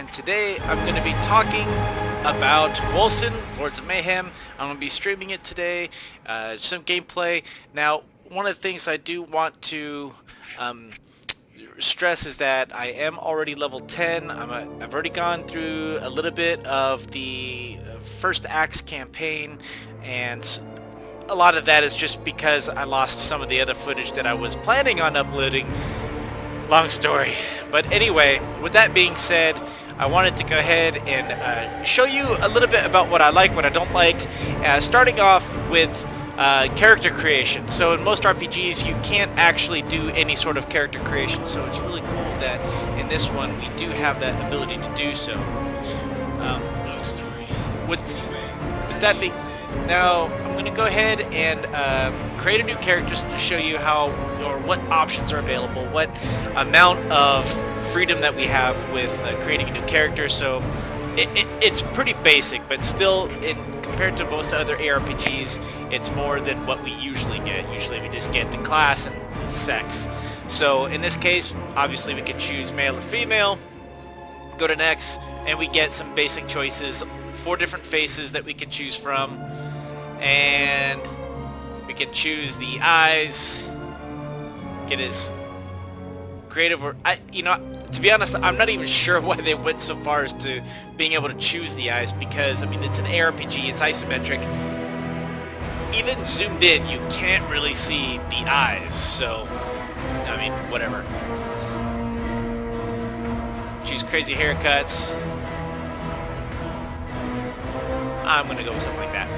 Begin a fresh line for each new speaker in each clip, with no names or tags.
and today I'm going to be talking about Wolcen, Lords of Mayhem. I'm going to be streaming it today, some gameplay. Now, one of the things I do want to stress is that I am already level 10. I've already gone through a little bit of the first Axe campaign, and a lot of that is just because I lost some of the other footage that I was planning on uploading. Long story. But anyway, with that being said, I wanted to go ahead and show you a little bit about what I like, what I don't like, starting off with character creation. So in most RPGs you can't actually do any sort of character creation, so it's really cool that in this one we do have that ability to do so. With that being said, now I'm going to go ahead and create a new character just to show you how or what options are available, what amount of freedom that we have with creating a new character. So it's pretty basic, but still, compared to most other ARPGs, it's more than what we usually get. Usually we just get the class and the sex. So in this case, obviously we can choose male or female, go to next, and we get some basic choices, 4 different faces that we can choose from, and we can choose the eyes, get his creative, or to be honest, I'm not even sure why they went so far as to being able to choose the eyes, because I mean, it's an ARPG, it's isometric. Even zoomed in, you can't really see the eyes, so I mean, whatever. Choose crazy haircuts. I'm gonna go with something like that.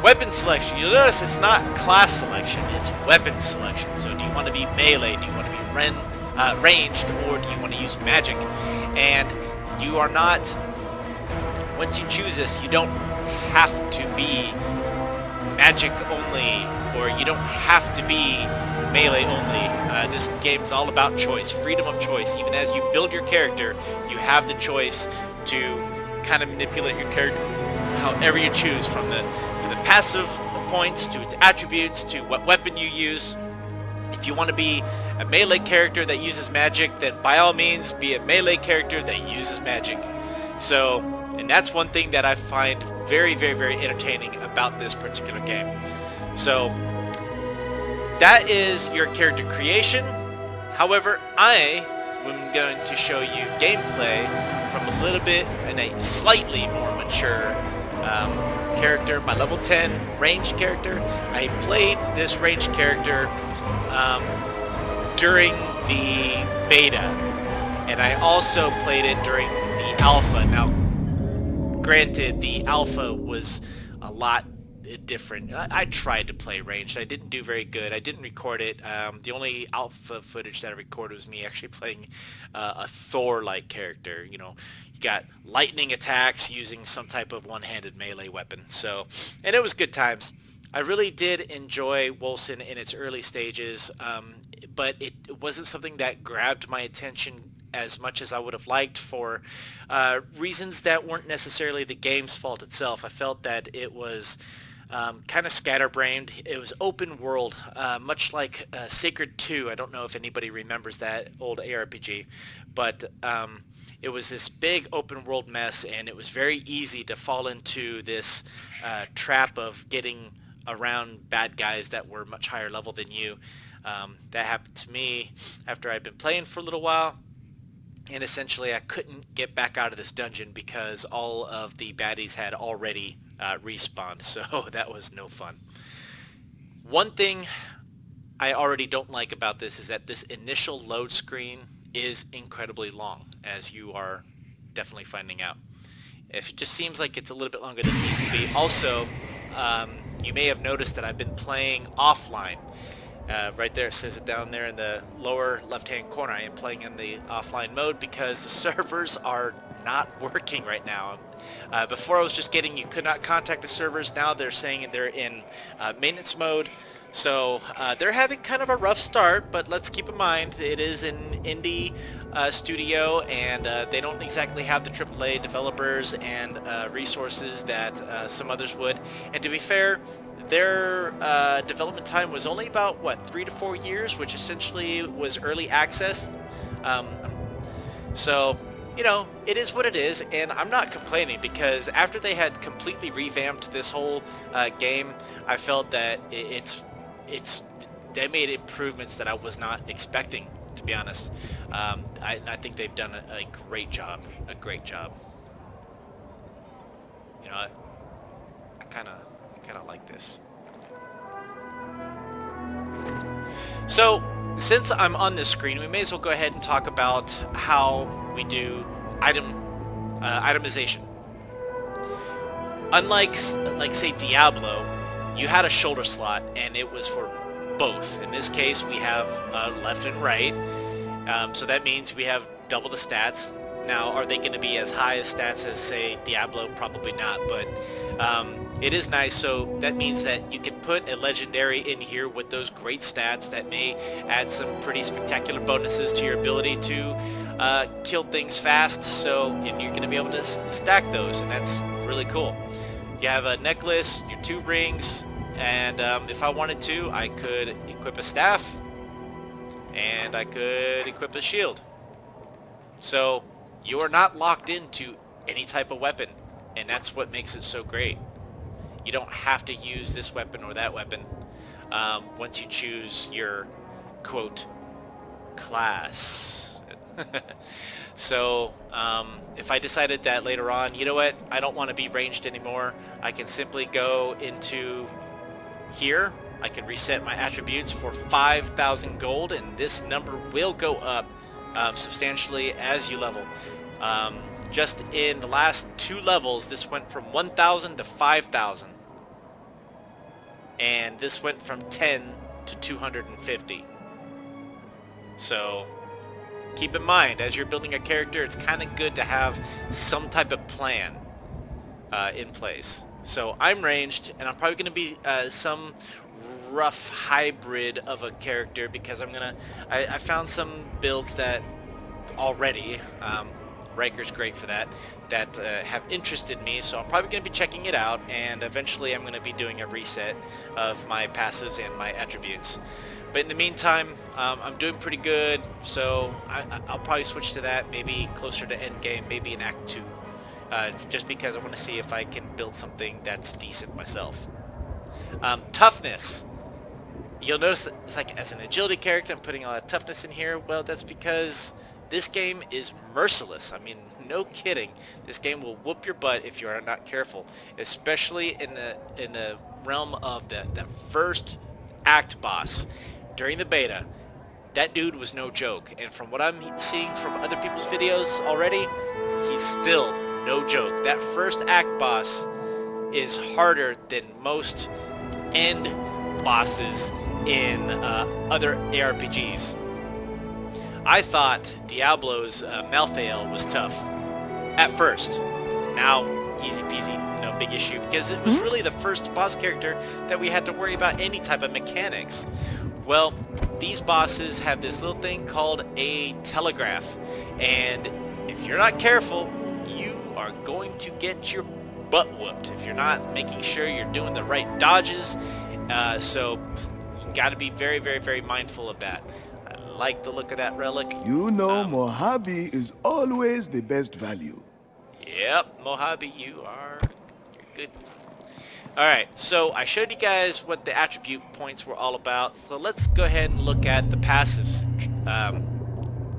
Weapon selection. You'll notice it's not class selection, it's weapon selection. So do you want to be melee, do you want to be ranged, or do you want to use magic? And you are not, once you choose this, you don't have to be magic only, or you don't have to be melee only. This game is all about choice, freedom of choice. Even as you build your character, you have the choice to kind of manipulate your character however you choose, from the passive points to its attributes to what weapon you use. If you want to be a melee character that uses magic, then by all means be a melee character that uses magic. So, and that's one thing that I find very, very, very entertaining about this particular game. So that is your character creation. However, I am going to show you gameplay from a little bit and a slightly more mature character, my level 10 ranged character. I played this ranged character during the beta, and I also played it during the alpha. Now, granted, the alpha was a lot different. I tried to play ranged. I didn't do very good. I didn't record it. The only alpha footage that I recorded was me actually playing a Thor-like character. You know, you got lightning attacks using some type of one-handed melee weapon. So, and it was good times. I really did enjoy Wolcen in its early stages, but it wasn't something that grabbed my attention as much as I would have liked, for reasons that weren't necessarily the game's fault itself. I felt that it was kind of scatterbrained. It was open world, much like Sacred 2. I don't know if anybody remembers that old ARPG, but it was this big open world mess, and it was very easy to fall into this trap of getting around bad guys that were much higher level than you. That happened to me after I'd been playing for a little while, and essentially I couldn't get back out of this dungeon because all of the baddies had already respawned, so that was no fun. One thing I already don't like about this is that this initial load screen is incredibly long, as you are definitely finding out. It just seems like it's a little bit longer than it needs to be. Also, you may have noticed that I've been playing offline. Right there, it says it down there in the lower left-hand corner. I am playing in the offline mode because the servers are not working right now. Before I was just getting you could not contact the servers. Now they're saying they're in maintenance mode. So they're having kind of a rough start, but let's keep in mind it is an indie studio, and they don't exactly have the AAA developers and resources that some others would. And to be fair, their development time was only about, what, 3 to 4 years, which essentially was early access. So you know, it is what it is, and I'm not complaining because after they had completely revamped this whole game, I felt that they made improvements that I was not expecting, to be honest. I think they've done a great job, You know, I kind of like this. So, since I'm on this screen, we may as well go ahead and talk about how we do itemization. Unlike, like say Diablo, you had a shoulder slot, and it was for both. In this case, we have left and right, so that means we have double the stats. Now, are they going to be as high as stats as, say, Diablo? Probably not, but it is nice. So that means that you can put a legendary in here with those great stats that may add some pretty spectacular bonuses to your ability to kill things fast. So, and you're going to be able to stack those, and that's really cool. You have a necklace, your 2 rings, and if I wanted to, I could equip a staff, and I could equip a shield. So you are not locked into any type of weapon, and that's what makes it so great. You don't have to use this weapon or that weapon once you choose your, quote, class. So if I decided that later on, you know what, I don't want to be ranged anymore, I can simply go into here. I can reset my attributes for 5,000 gold, and this number will go up substantially as you level. Just in the last 2 levels, this went from 1,000 to 5,000, and this went from 10 to 250. So keep in mind, as you're building a character, it's kind of good to have some type of plan in place. So I'm ranged, and I'm probably going to be some rough hybrid of a character, because I found some builds that already, Riker's great for that have interested me, so I'm probably going to be checking it out, and eventually I'm going to be doing a reset of my passives and my attributes. But in the meantime, I'm doing pretty good, so I'll probably switch to that, maybe closer to endgame, maybe in Act 2, just because I want to see if I can build something that's decent myself. Toughness. You'll notice that it's like, as an agility character, I'm putting a lot of toughness in here. Well, that's because this game is merciless. I mean, no kidding. This game will whoop your butt if you are not careful, especially in the realm of the first act boss. During the beta, that dude was no joke, and from what I'm seeing from other people's videos already, he's still no joke. That first act boss is harder than most end bosses in other ARPGs. I thought Diablo's Malthael was tough at first. Now, easy peasy, no big issue, because it was really the first boss character that we had to worry about any type of mechanics. Well, these bosses have this little thing called a telegraph, and if you're not careful, you are going to get your butt whooped if you're not making sure you're doing the right dodges. So you got to be very, very, very mindful of that. I like the look of that relic.
You know, Mojave is always the best value.
Yep, Mojave, you're good. Alright, so I showed you guys what the attribute points were all about, so let's go ahead and look at the passives.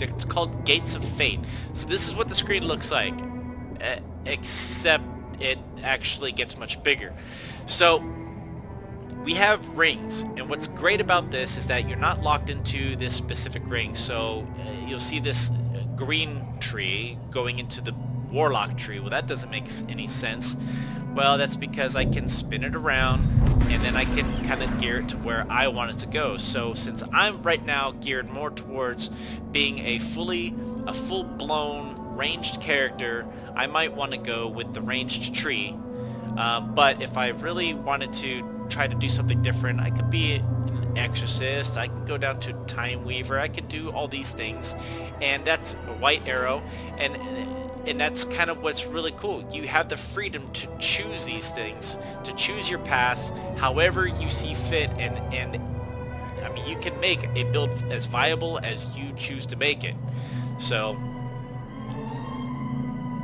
It's called Gates of Fate. So this is what the screen looks like, except it actually gets much bigger. So we have rings, and what's great about this is that you're not locked into this specific ring. So you'll see this green tree going into the warlock tree. Well, that doesn't make any sense. Well, that's because I can spin it around, and then I can kind of gear it to where I want it to go. So since I'm right now geared more towards being a full-blown ranged character, I might want to go with the ranged tree. But if I really wanted to try to do something different, I could be an exorcist, I can go down to time weaver, I can do all these things, and that's a white arrow, and that's kind of what's really cool. You have the freedom to choose these things, to choose your path however you see fit, and I mean, you can make a build as viable as you choose to make it. So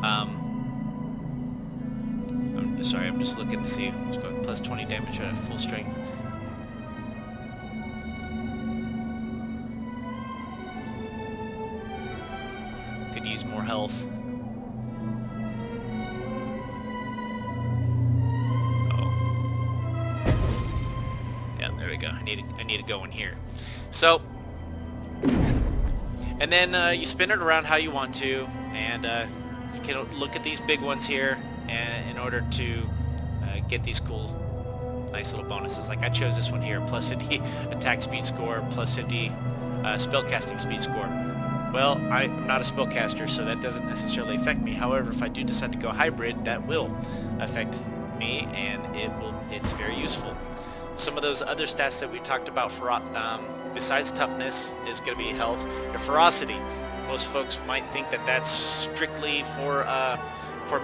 I'm sorry, I'm just looking to see. It's going plus 20 damage at full strength. Could use more health. Yeah, there we go. I need to go in here. So, and then you spin it around how you want to, and you can look at these big ones here, and in order to get these cool, nice little bonuses. Like I chose this one here, plus 50 attack speed score, plus 50 spellcasting speed score. Well, I'm not a spellcaster, so that doesn't necessarily affect me. However, if I do decide to go hybrid, that will affect me, and it's very useful. Some of those other stats that we talked about for besides toughness is going to be health and ferocity. Most folks might think that that's strictly for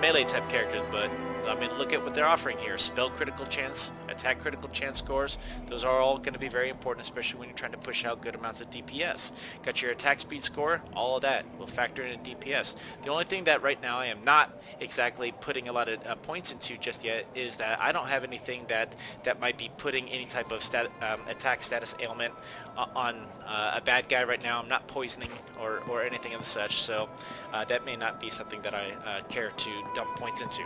melee type characters, but I mean, look at what they're offering here. Spell critical chance, attack critical chance scores. Those are all going to be very important, especially when you're trying to push out good amounts of DPS. Got your attack speed score, all of that will factor in DPS. The only thing that right now I am not exactly putting a lot of points into just yet is that I don't have anything that might be putting any type of attack status ailment on a bad guy right now. I'm not poisoning or anything of the such, so that may not be something that I care to dump points into.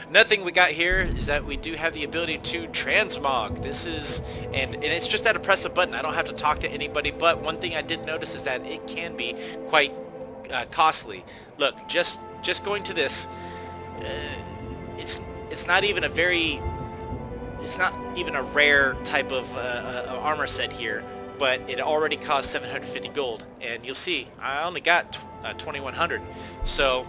Another thing we got here is that we do have the ability to transmog. This is, and it's just at a press a button. I don't have to talk to anybody, but one thing I did notice is that it can be quite costly. Look, just going to this, it's not even a rare type of armor set here, but it already costs 750 gold, and you'll see I only got 2100, so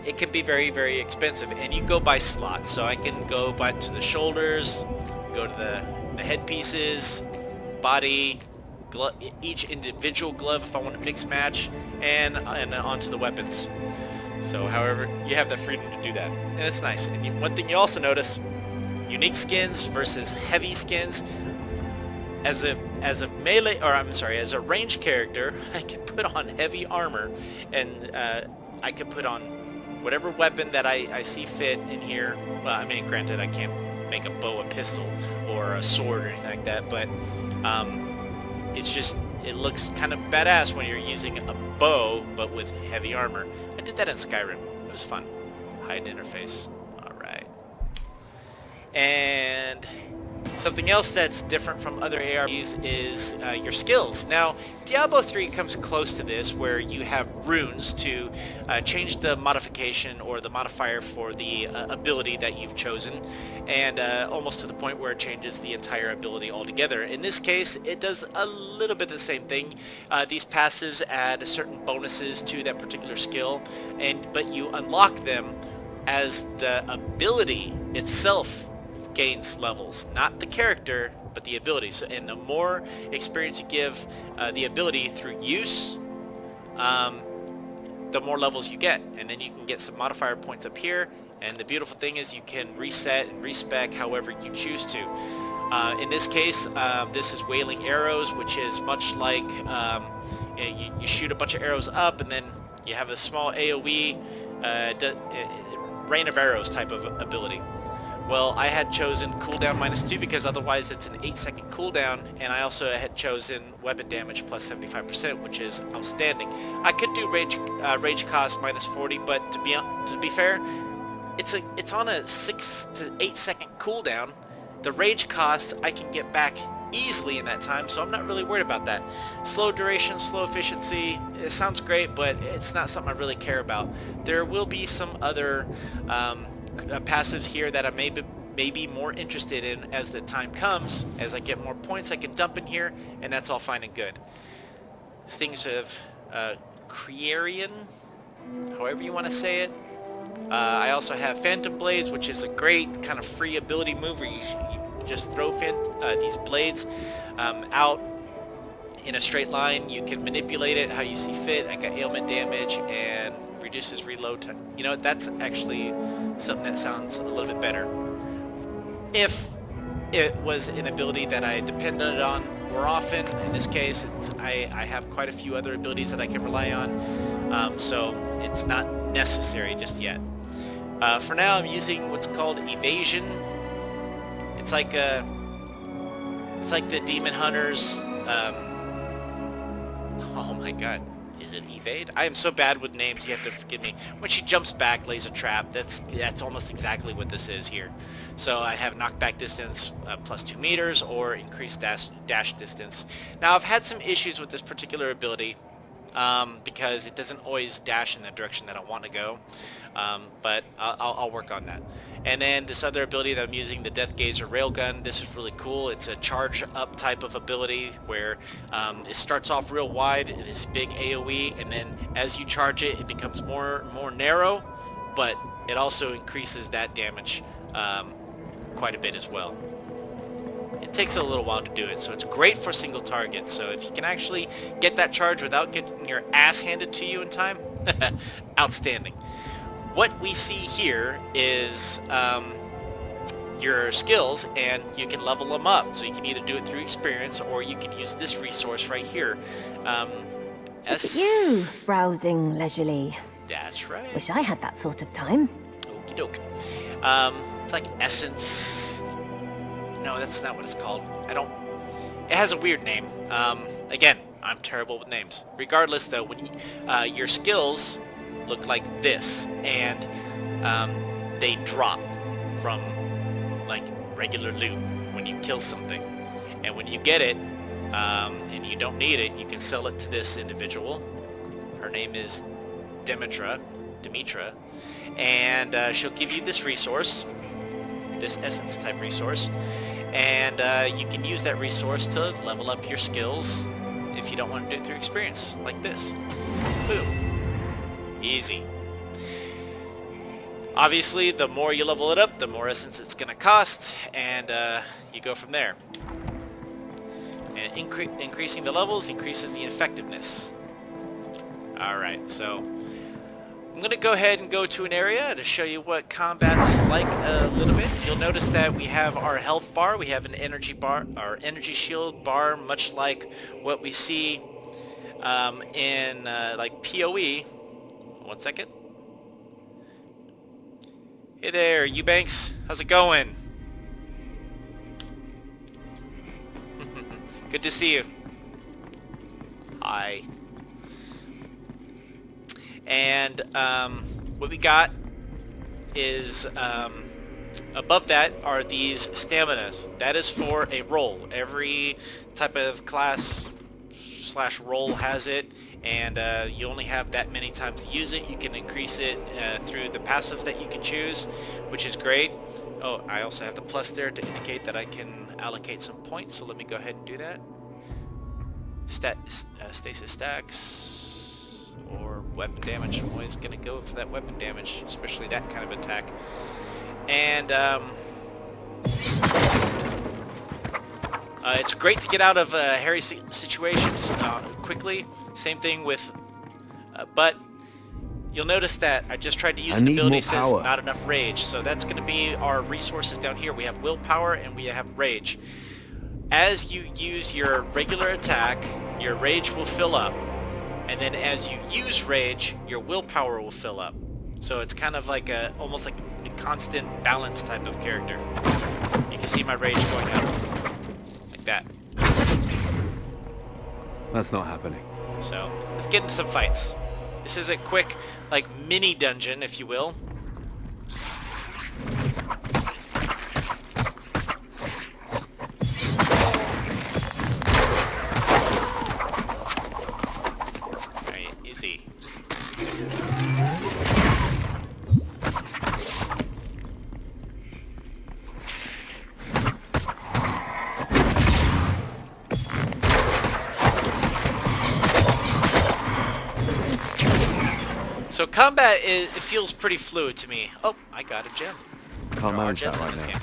it can be very, very expensive, and you go by slots. So I can go by to the shoulders, go to the headpieces, body, each individual glove if I want to mix match, and onto the weapons. So however, you have the freedom to do that, and it's nice. And one thing you also notice, unique skins versus heavy skins. As a melee, or I'm sorry, as a ranged character, I can put on heavy armor, and I can put on whatever weapon that I see fit in here. Well, I mean, granted, I can't make a bow a pistol or a sword or anything like that, but it's just, it looks kind of badass when you're using a bow, but with heavy armor. I did that in Skyrim. It was fun. Hide interface. Alright. And something else that's different from other ARPGs is your skills. Now, Diablo 3 comes close to this, where you have runes to change the modification or the modifier for the ability that you've chosen, and almost to the point where it changes the entire ability altogether. In this case, it does a little bit of the same thing. These passives add certain bonuses to that particular skill, but you unlock them as the ability itself gains levels, not the character, but the ability. So, and the more experience you give the ability through use, the more levels you get, and then you can get some modifier points up here. And the beautiful thing is you can reset and respec however you choose to. In this case, this is Wailing Arrows, which is much like you shoot a bunch of arrows up, and then you have a small AoE Rain of Arrows type of ability. Well, I had chosen cooldown -2 because otherwise it's an 8-second cooldown, and I also had chosen weapon damage plus 75%, which is outstanding. I could do rage cost -40, but to be fair, it's on a 6 to 8 second cooldown. The rage costs I can get back easily in that time, so I'm not really worried about that. Slow duration, slow efficiency, it sounds great, but it's not something I really care about. There will be some other passives here that I may be more interested in as the time comes. As I get more points, I can dump in here, and that's all fine and good. Stings of Crierion, however you want to say it. I also have Phantom Blades, which is a great kind of free ability move where you just throw these blades out in a straight line. You can manipulate it how you see fit. I got ailment damage and reduces reload time. You know, that's actually something that sounds a little bit better. If it was an ability that I depended on more often, in this case, I have quite a few other abilities that I can rely on. so it's not necessary just yet. For now, I'm using what's called evasion. It's like the demon hunters. Oh my god. Is it evade? I am so bad with names, you have to forgive me. When she jumps back, lays a trap. That's almost exactly what this is here. So I have knockback distance plus 2 meters or increased dash distance. Now I've had some issues with this particular ability because it doesn't always dash in the direction that I want to go. But I'll work on that. And then this other ability that I'm using, the Death Gazer Railgun, this is really cool. It's a charge up type of ability where it starts off real wide, this big AoE, and then as you charge it, it becomes more narrow, but it also increases that damage quite a bit as well. It takes a little while to do it, so it's great for single targets. So if you can actually get that charge without getting your ass handed to you in time, outstanding. What we see here is your skills, and you can level them up. So you can either do it through experience, or you can use this resource right here.
Look at you, browsing leisurely.
That's right.
Wish I had that sort of time.
Okie doke. It's like essence. No, that's not what it's called. It has a weird name. Again, I'm terrible with names. Regardless, though, when your skills look like this, and they drop from like regular loot when you kill something, and when you get it and you don't need it, you can sell it to this individual. Her name is Demetra, and she'll give you this resource, this essence type resource, and you can use that resource to level up your skills if you don't want to do it through experience, like this. Boom. Easy. Obviously, the more you level it up, the more essence it's going to cost, and you go from there. And increasing the levels increases the effectiveness. Alright, so I'm going to go ahead and go to an area to show you what combat's like a little bit. You'll notice that we have our health bar, we have an energy bar, our energy shield bar, much like what we see in like PoE. One second. Hey there, Eubanks. How's it going? Good to see you. Hi. And what we got is above that are these staminas. That is for a role. Every type of class / role has it. And you only have that many times to use it. You can increase it through the passives that you can choose, which is great. Oh, I also have the plus there to indicate that I can allocate some points, so let me go ahead and do that. Stasis stacks or weapon damage. I'm always going to go for that weapon damage, especially that kind of attack. And it's great to get out of hairy situations quickly. Same thing with, but you'll notice that I just tried to use an ability that says not enough rage. So that's going to be our resources down here. We have willpower and we have rage. As you use your regular attack, your rage will fill up. And then as you use rage, your willpower will fill up. So it's kind of like almost like a constant balance type of character. You can see my rage going up. That.
That's not happening.
So let's get into some fights. This is a quick, like, mini dungeon, if you will. Alright, easy. So combat it feels pretty fluid to me. Oh, I got a gem.
Can't manage that right now.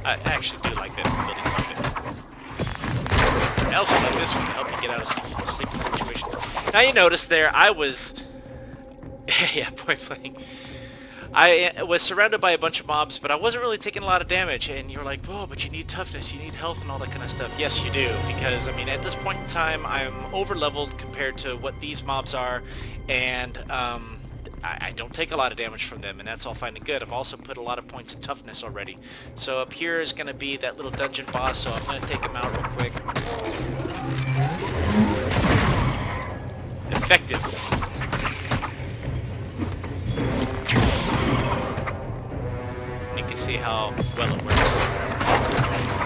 I actually do like that building quite a bit. I also like this one to help you get out of sleeping situations. Now you notice there, I was... yeah, point blank. I was surrounded by a bunch of mobs, but I wasn't really taking a lot of damage, and you're like, oh, but you need toughness, you need health, and all that kind of stuff. Yes, you do, because, I mean, at this point in time, I'm over-leveled compared to what these mobs are, and I don't take a lot of damage from them, and that's all fine and good. I've also put a lot of points of toughness already. So up here is going to be that little dungeon boss, so I'm going to take him out real quick. Effective. You can see how well it works.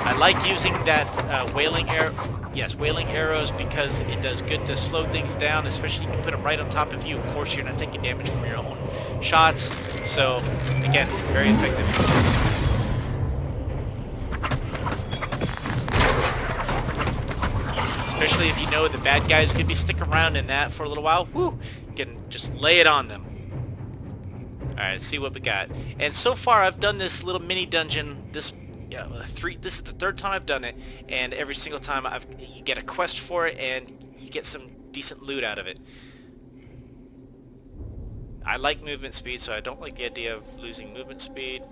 I like using that wailing arrow. Yes, wailing arrows, because it does good to slow things down, especially you can put them right on top of you. Of course, you're not taking damage from your own shots. So, again, very effective. Especially if you know the bad guys could be sticking around in that for a little while. Woo! You can just lay it on them. Alright, let's see what we got. And so far, I've done this little mini dungeon. This is the third time I've done it, and every single time you get a quest for it, and you get some decent loot out of it. I like movement speed, so I don't like the idea of losing movement speed.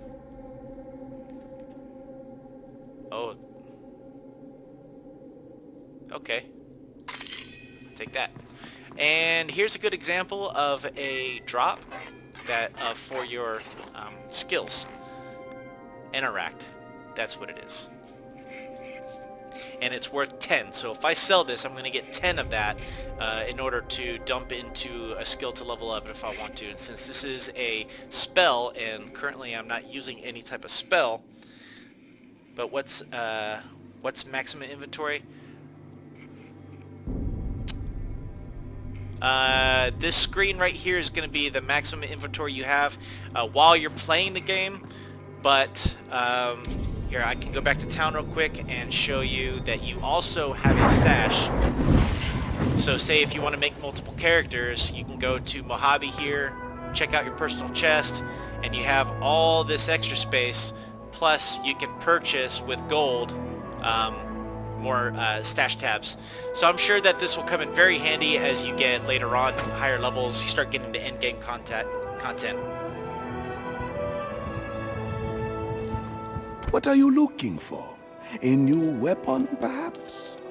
Oh. Okay. Take that. And here's a good example of a drop that for your skills. Interact. That's what it is. And it's worth 10. So if I sell this, I'm going to get 10 of that in order to dump into a skill to level up if I want to. And since this is a spell, and currently I'm not using any type of spell, but what's maximum inventory? This screen right here is going to be the maximum inventory you have while you're playing the game. But here, I can go back to town real quick and show you that you also have a stash. So say if you want to make multiple characters, you can go to Mojave here, check out your personal chest, and you have all this extra space. Plus, you can purchase with gold more stash tabs. So I'm sure that this will come in very handy as you get later on higher levels. You start getting to end game content.
What are you looking for? A new weapon, perhaps?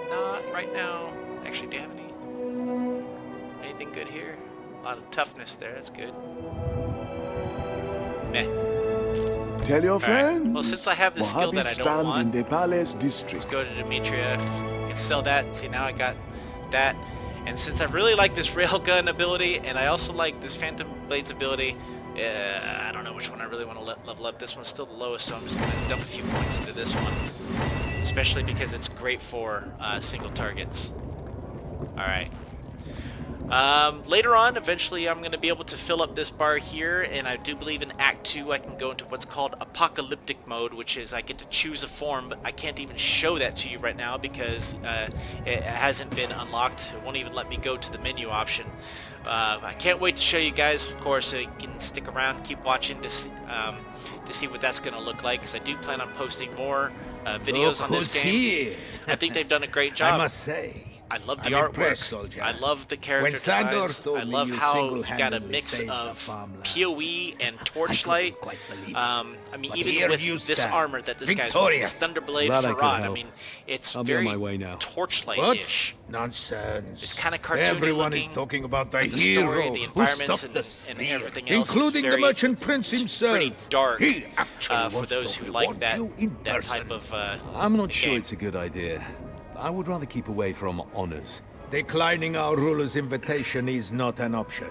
Not right now. Actually, do you have anything good here? A lot of toughness there. That's good. Meh.
Tell your friends.
Right. Well, since I have the skill that I don't want,
in the Palace District.
Let's go to Demetria and sell that. See, now I got that. And since I really like this railgun ability, and I also like this Phantom Blades ability, I don't know which one I really want to level up. This one's still the lowest, so I'm just going to dump a few points into this one. Especially because it's great for single targets. Alright. Later on, eventually, I'm going to be able to fill up this bar here, and I do believe in Act 2 I can go into what's called Apocalyptic Mode, which is I get to choose a form, but I can't even show that to you right now because it hasn't been unlocked. It won't even let me go to the menu option. I can't wait to show you guys. Of course, you can stick around, keep watching to see what that's going to look like, because I do plan on posting more videos on this game. I think they've done a great job.
I must say,
I love the
I'm
artwork.
soldier.
I love the character designs. I love how you got a mix of PoE and torchlight. I mean,
But
even
here
with
you
this
stand,
armor that this guy's wearing, this
victorious.
Thunderblade
Glad I could
Farad. I
help.
mean, it's
I'll be on
very
my way now.
torchlight-ish.
Nonsense.
It's kinda cartoony
Everyone
looking,
is talking about the
but the
hero
story, the
who
environments,
stopped
and
the sphere,
everything else is
including the
very-
merchant prince
it's
himself.
pretty dark
He actually
for
wants
those
to
who like
reward
that
you in
type
person.
of
I'm not sure
game.
it's a good idea. I would rather keep away from honors.
Declining our ruler's invitation is not an option.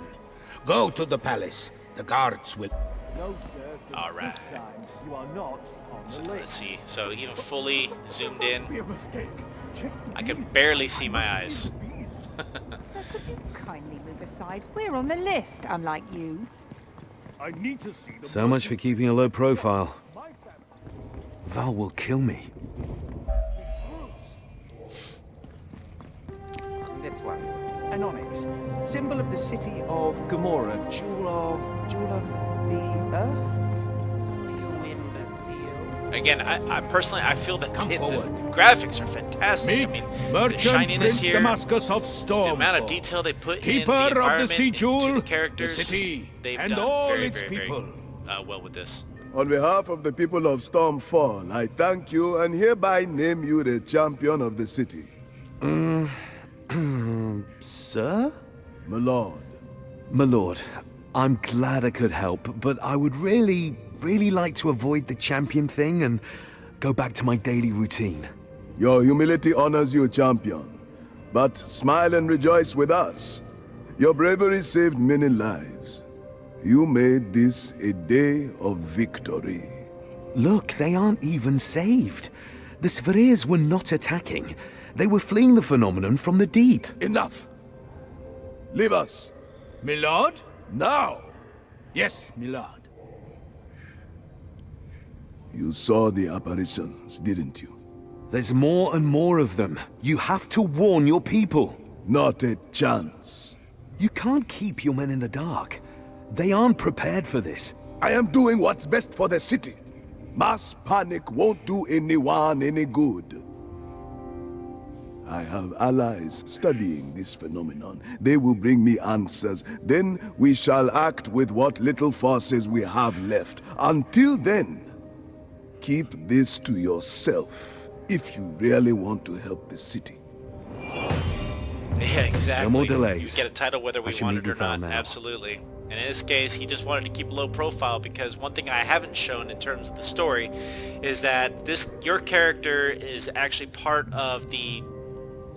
Go to the palace. The guards will...
All right. So let's see. So even fully zoomed in, I can barely see my eyes.
Kindly move aside. We're on the list, unlike you.
So much for keeping a low profile. Val will kill me.
This one. An onyx. Symbol of the city of Gomorrah. Jewel of the earth?
Again, I personally, I feel that
Come
the
forward.
graphics are fantastic.
Meet
I mean, the
Merchant
shininess
Prince
here,
Damascus of
the
Storm,
amount of detail they put in
Keeper
the
of the
environment
Sea
and to
Jewel,
the characters,
the city,
they've
and
done
all
very,
its
very,
people.
very well with this.
On behalf of the people of Stormfall, I thank you and hereby name you the champion of the city.
Sir?
My lord.
My lord, I'm glad I could help, but I would really like to avoid the champion thing and go back to my daily routine.
Your humility honors you, champion. But smile and rejoice with us. Your bravery saved many lives. You made this a day of victory.
Look, they aren't even saved. The Svereers were not attacking. They were fleeing the phenomenon from the deep.
Enough! Leave us!
Milord?
Now!
Yes, milord.
You saw the apparitions, didn't you?
There's more and more of them. You have to warn your people.
Not a chance.
You can't keep your men in the dark. They aren't prepared for this.
I am doing what's best for the city. Mass panic won't do anyone any good. I have allies studying this phenomenon. They will bring me answers. Then we shall act with what little forces we have left. Until then, keep this to yourself if you really want to help the city.
Yeah, exactly.
No more delays.
You get a title whether we
should
want
meet
it or
you foul
not.
now.
Absolutely. And in this case, he just wanted to keep a low profile because one thing I haven't shown in terms of the story is that your character is actually part of the...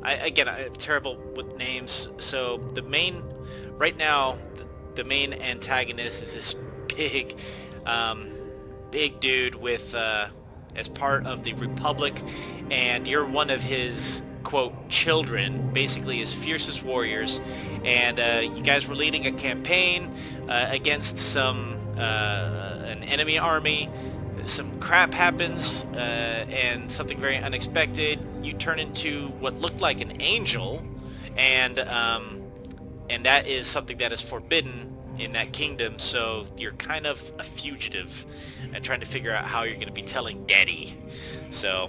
Again, I'm terrible with names. So the main... Right now, the main antagonist is this big dude with... as part of the Republic, and you're one of his, quote, children, basically his fiercest warriors, and you guys were leading a campaign against an enemy army. Some crap happens, and something very unexpected. You turn into what looked like an angel, and that is something that is forbidden in that kingdom, so you're kind of a fugitive and trying to figure out how you're going to be telling Daddy. So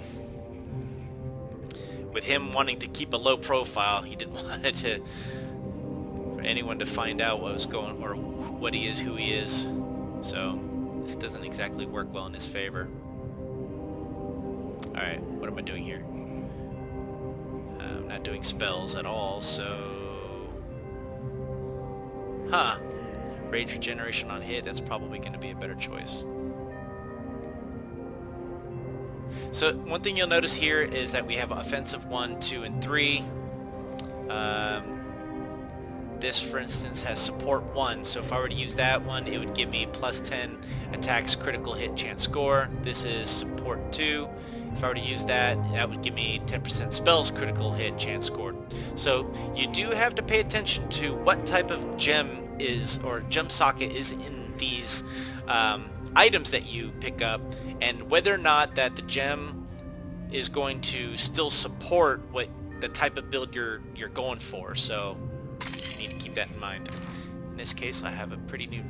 with him wanting to keep a low profile, he didn't want for anyone to find out what was going, or what he is, who he is. So this doesn't exactly work well in his favor. Alright, what am I doing here? I'm not doing spells at all, so... Huh. Rage regeneration on hit, that's probably going to be a better choice. So one thing you'll notice here is that we have offensive 1, 2, and 3. This, for instance, has support 1, so if I were to use that one, it would give me plus 10 attacks, critical hit, chance score. This is support 2. If I were to use that, that would give me 10% spells, critical hit, chance score. So you do have to pay attention to what type of gem is, or gem socket is in these items that you pick up, and whether or not that the gem is going to still support what the type of build you're going for. So you need to keep that in mind. In this case, I have a pretty new...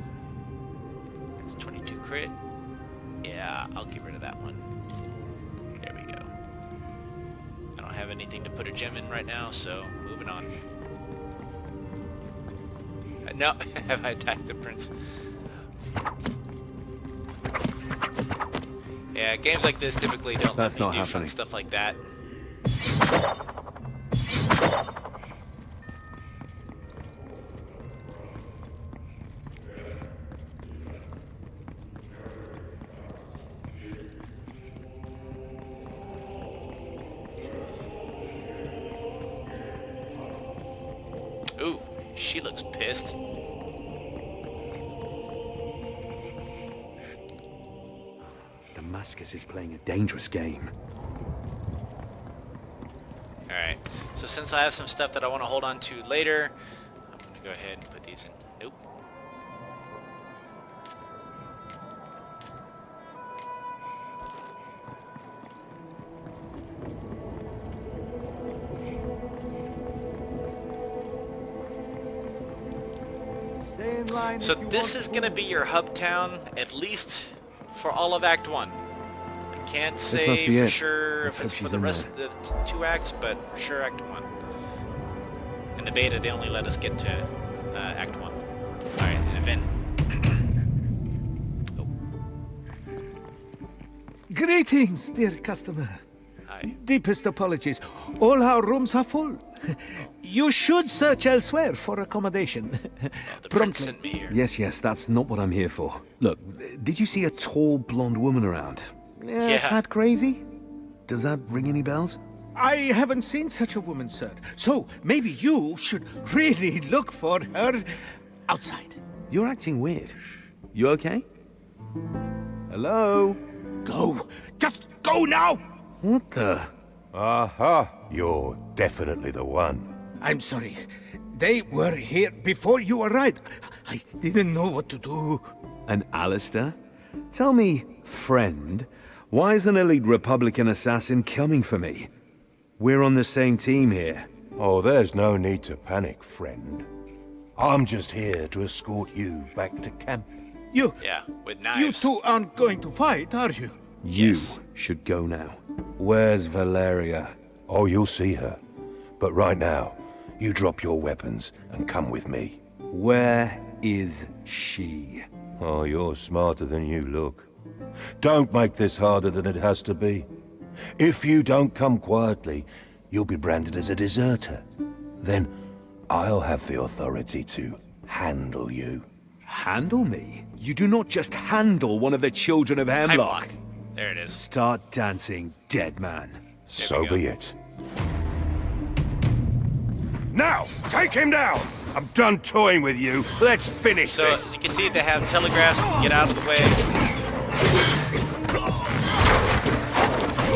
It's 22 crit. Yeah, I'll get rid of that one. There we go. I don't have anything to put a gem in right now, so moving on. No, have I attacked the prince? Yeah, games like this typically don't let me do fun stuff like that. Ooh, she looks pissed.
Damascus is playing a dangerous game.
Alright, so since I have some stuff that I want to hold on to later, I'm going to go ahead and put these in. Nope.
Stay in line.
So this is going to be your hub town, at least for all of Act 1. Can't
This
say
must be
for
it.
sure
Let's
if
hope
it's for
she's
the
in
rest of the 2 acts, but for sure Act 1. In the beta, they only let us get to Act 1. Alright, event. Oh,
Greetings, dear customer.
hi.
Deepest apologies. All our rooms are full. You should search elsewhere for accommodation.
Well, the prince
Promptly.
sent me here.
Yes, that's not what I'm here for. Look, did you see a tall blonde woman around?
Yeah.
Tad crazy? Does that ring any bells?
I haven't seen such a woman, sir. So maybe you should really look for her outside.
You're acting weird. You okay? Hello?
Go. Just go now.
What the?
Aha! You're definitely the one.
I'm sorry. They were here before you arrived. I didn't know what to do.
An Alistair? Tell me, friend, why is an elite Republican assassin coming for me? We're on the same team here.
Oh, there's no need to panic, friend. I'm just here to escort you back to camp.
You
Yeah, with
you
knives.
two aren't going to fight, are you?
Yes.
You should go now. Where's Valeria?
Oh, you'll see her. But right now, you drop your weapons and come with me.
Where is she?
Oh, you're smarter than you look. Don't make this harder than it has to be. If you don't come quietly, you'll be branded as a deserter. Then I'll have the authority to handle you.
Handle me? You do not just handle one of the children of Hemlock.
Hemlock. There it is.
Start dancing, dead man.
So
go.
be it. Now, take him down! I'm done toying with you. Let's finish
So,
this.
as you can see, they have telegraphs. Get out of the way.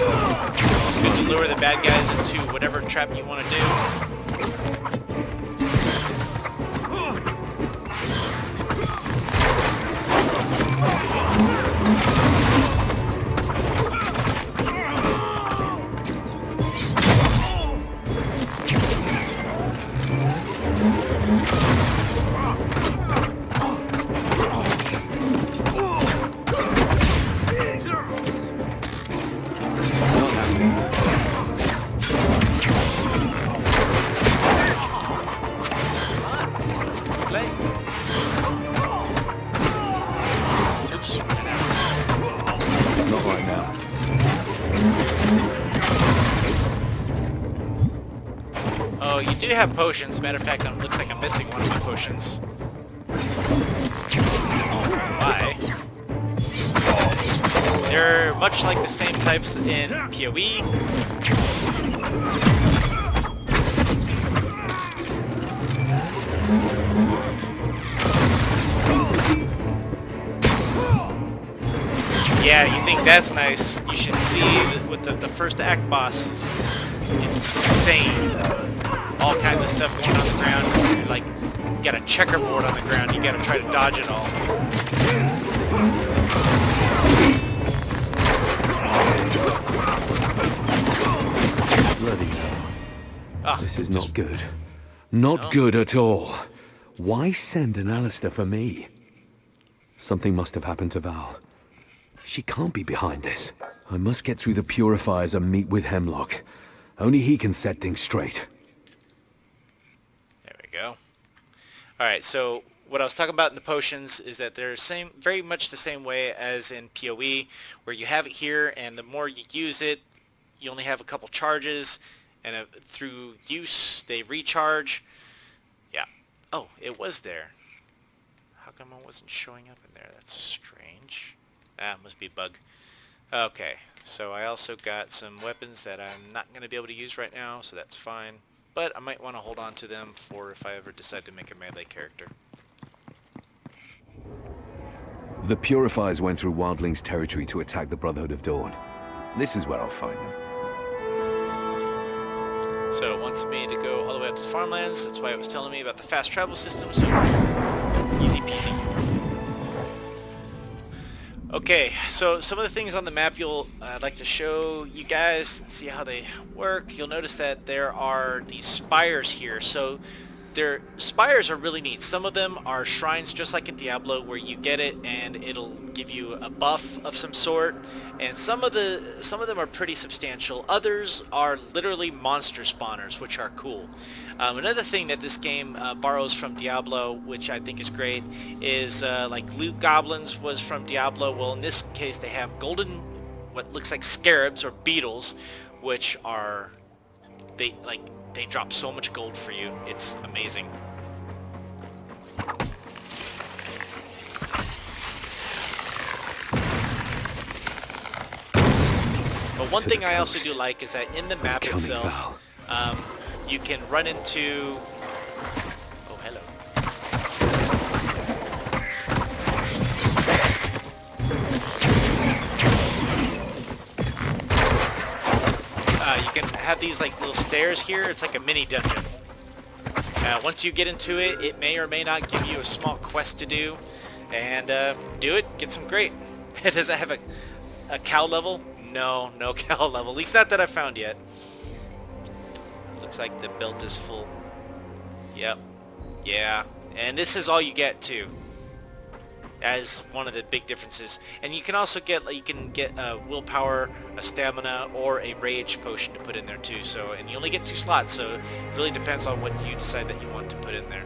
It's good to lure the bad guys into whatever trap you want to do. Play. Oops.
Not right now.
Oh, you do have potions. Matter of fact, it looks like I'm missing one of my potions. Why? They're much like the same types in PoE. Yeah, you think that's nice. You should see that with the first act boss is insane. All kinds of stuff going on the ground. Like, you got a checkerboard on the ground. You gotta try to dodge it all.
Bloody hell.
Ah,
This is not good. Not good at all. Why send an Alistair for me? Something must have happened to Val. She can't be behind this. I must get through the purifiers and meet with Hemlock. Only he can set things straight.
There we go. Alright, so what I was talking about in the potions is that they're very much the same way as in PoE, where you have it here, and the more you use it, you only have a couple charges, and through use, they recharge. Yeah. Oh, it was there. How come it wasn't showing up in there? That's strange. Ah, must be a bug. Okay, so I also got some weapons that I'm not going to be able to use right now, so that's fine. But I might want to hold on to them for if I ever decide to make a melee character.
The purifiers went through Wildling's territory to attack the Brotherhood of Dawn. This is where I'll find them.
So it wants me to go all the way up to the farmlands. That's why it was telling me about the fast travel system, so easy peasy. Okay, so some of the things on the map I'd like to show you guys and see how they work. You'll notice that there are these spires here. So their spires are really neat. Some of them are shrines just like in Diablo where you get it and it'll give you a buff of some sort, and some of them are pretty substantial. Others are literally monster spawners, which are cool. Another thing that this game borrows from Diablo, which I think is great, is like loot goblins was from Diablo. Well, in this case they have golden, what looks like scarabs or beetles, which are they drop so much gold for you. It's amazing. But one thing I also do like is that in the map itself, you can run into... Oh, hello. You can have these like little stairs here. It's like a mini dungeon. Once you get into it, it may or may not give you a small quest to do, and do it, get some great. Does it have a cow level? No cow level. At least not that I've found yet. Looks like the belt is full. Yep. Yeah. And this is all you get too. As one of the big differences. And you can also get a willpower, a stamina, or a rage potion to put in there too. So, and you only get 2 slots, so it really depends on what you decide that you want to put in there.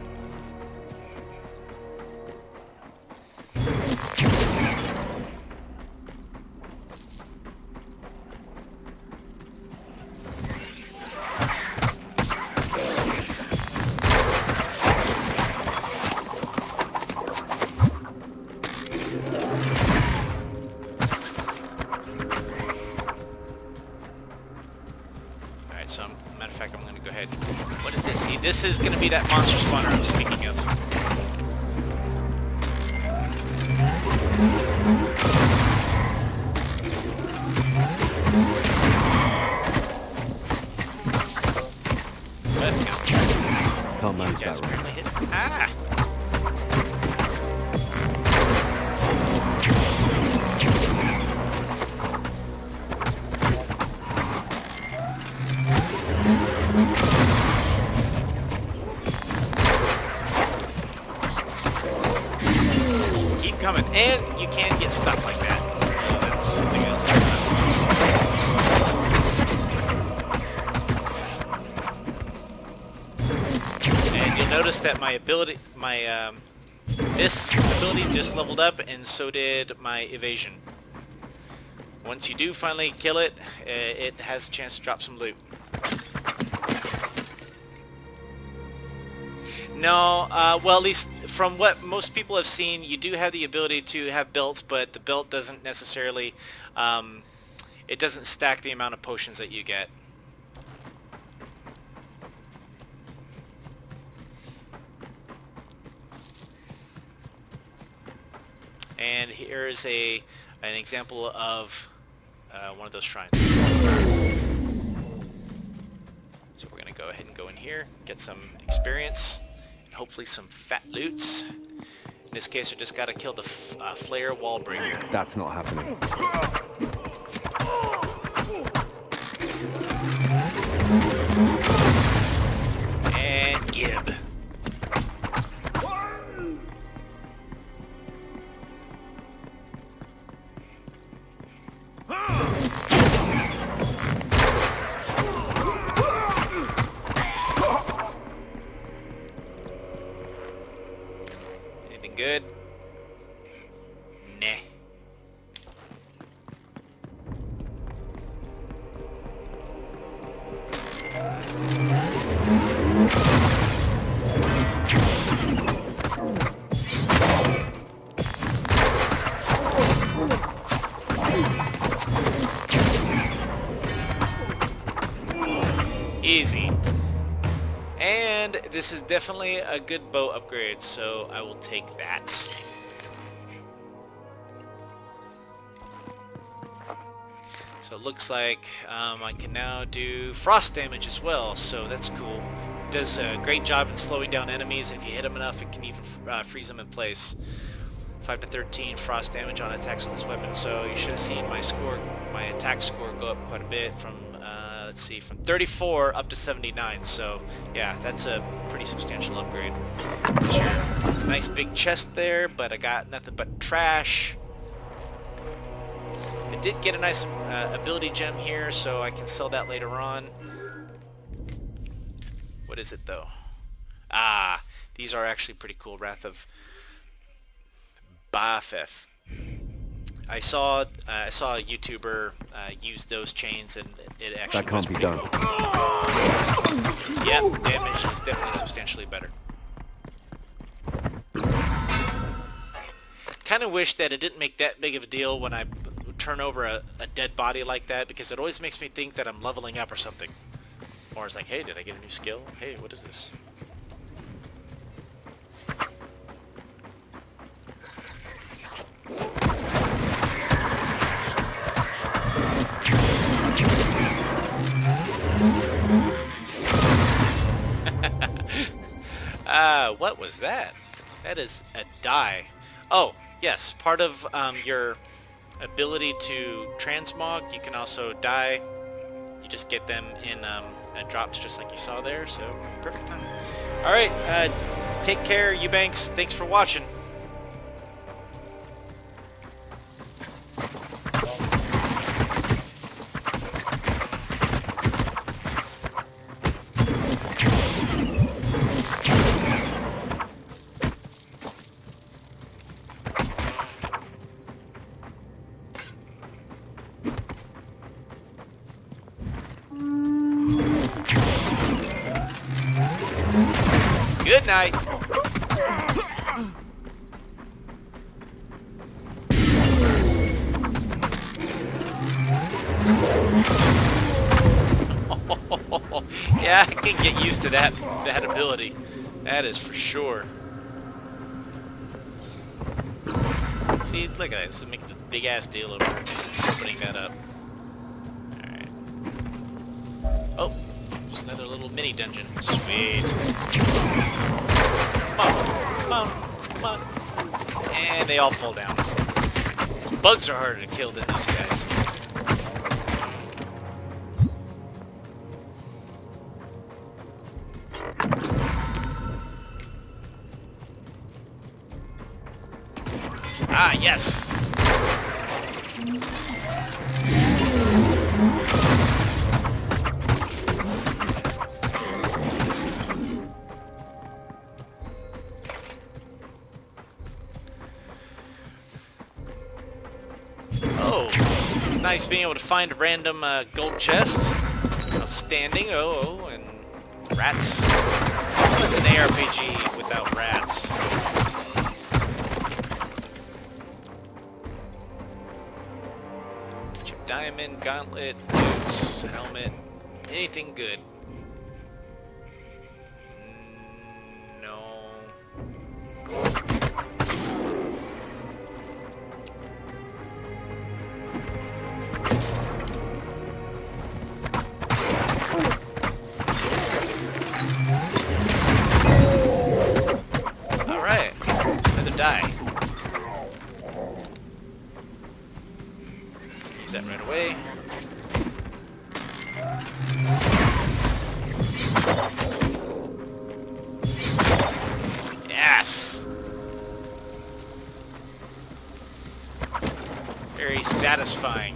So, matter of fact, I'm going to go ahead. What is this? See, this is going to be that monster spawner I was speaking of. Let's go. These guys apparently hit. Ah! Coming, and you can get stuck like that, so that's something else that sucks. And you'll notice that my ability, this ability just leveled up, and so did my evasion. Once you do finally kill it, it has a chance to drop some loot. No, well, at least from what most people have seen, you do have the ability to have belts, but the belt doesn't necessarily, it doesn't stack the amount of potions that you get. And here is an example of one of those shrines. So we're going to go ahead and go in here, get some experience. Hopefully some fat loots. In this case, I just gotta kill the Flare Wallbringer.
That's not happening.
And Gib. Good? Nah. Easy. And this is definitely a good bow upgrade, so I will take that. So it looks like I can now do frost damage as well, so that's cool. It does a great job in slowing down enemies. If you hit them enough, it can even freeze them in place. 5 to 13 frost damage on attacks with this weapon, so you should have seen my score, my attack score go up quite a bit from let's see, from 34 up to 79. So yeah, that's a pretty substantial upgrade. Sure. Nice big chest there, but I got nothing but trash. I did get a nice ability gem here, so I can sell that later on. What is it though? Ah, these are actually pretty cool. Wrath of Bafef. I saw a YouTuber use those chains, and it actually
That can't be done.
Cool. Yep, damage is definitely substantially better. Kind of wish that it didn't make that big of a deal when I turn over a dead body like that, because it always makes me think that I'm leveling up or something. Or it's like, hey, did I get a new skill? Hey, what is this? What was that? That is a die. Oh, yes, part of your ability to transmog, you can also die. You just get them in drops just like you saw there, so perfect time. Alright, take care, Eubanks. Thanks for watching. Good night. Yeah, I can get used to that ability. That is for sure. See, look at that. This is making a big ass deal over opening that up. Alright. Oh, there's another little mini dungeon. Sweet. Come on, come on, come on. And they all fall down. Bugs are harder to kill than these guys. Ah, yes! Oh, it's nice being able to find a random gold chest. Outstanding. Oh, and rats. That's an ARPG without rats. Diamond, gauntlet, boots, helmet, anything good. No. Alright, another die. Use that right away. Yes! Very satisfying.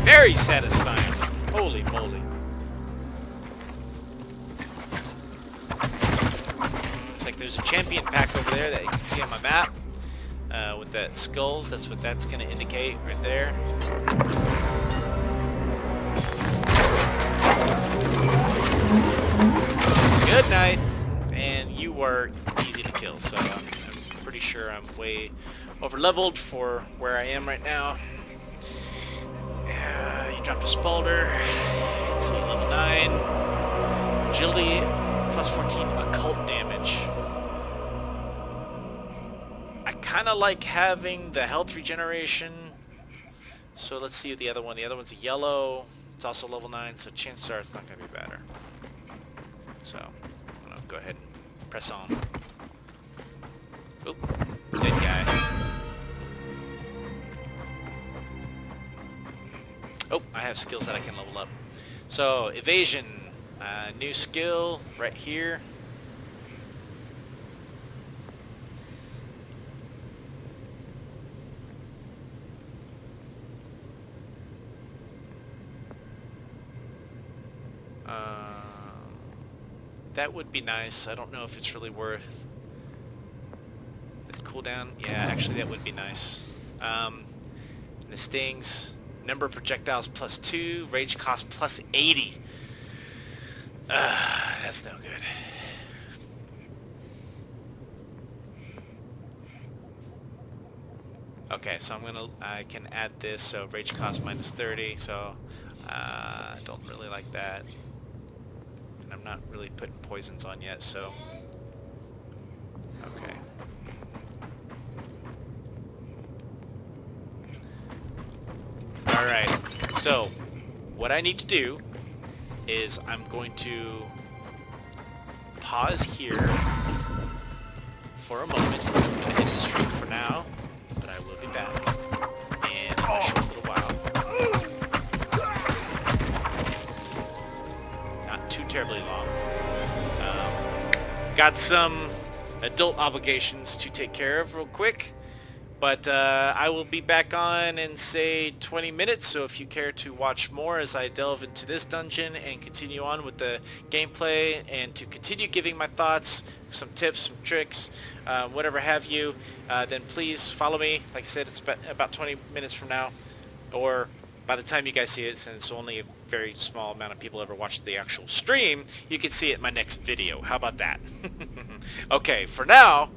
Very satisfying. Holy moly. Looks like there's a champion pack over there that you can see on my map. With that skulls, that's what that's going to indicate right there. Good night. And you were easy to kill, so I'm pretty sure I'm way over leveled for where I am right now. You dropped a Spalder. Let's see, level 9. Agility plus 14 occult damage. I kind of like having the health regeneration. So let's see the other one. The other one's a yellow. It's also level 9, so chances are it's not going to be better. So I'm going to go ahead and press on. Oop, dead guy. Oh, I have skills that I can level up. So, evasion. New skill right here. That would be nice. I don't know if it's really worth the cooldown. Yeah, actually that would be nice. And the stings, number of projectiles +2, rage cost +80. That's no good. Okay, so I can add this, so rage cost -30, so I don't really like that. And I'm not really putting poisons on yet, so okay. Alright, so what I need to do is I'm going to pause here for a moment. I'm going to end the stream for now, but I will be back in a short little while. Not too terribly long. Got some adult obligations to take care of real quick, but I will be back on in, say, 20 minutes, so if you care to watch more as I delve into this dungeon and continue on with the gameplay and to continue giving my thoughts, some tips, some tricks, whatever have you, then please follow me. Like I said, it's about 20 minutes from now, or by the time you guys see it, since only a very small amount of people ever watch the actual stream, you can see it in my next video. How about that? Okay, for now,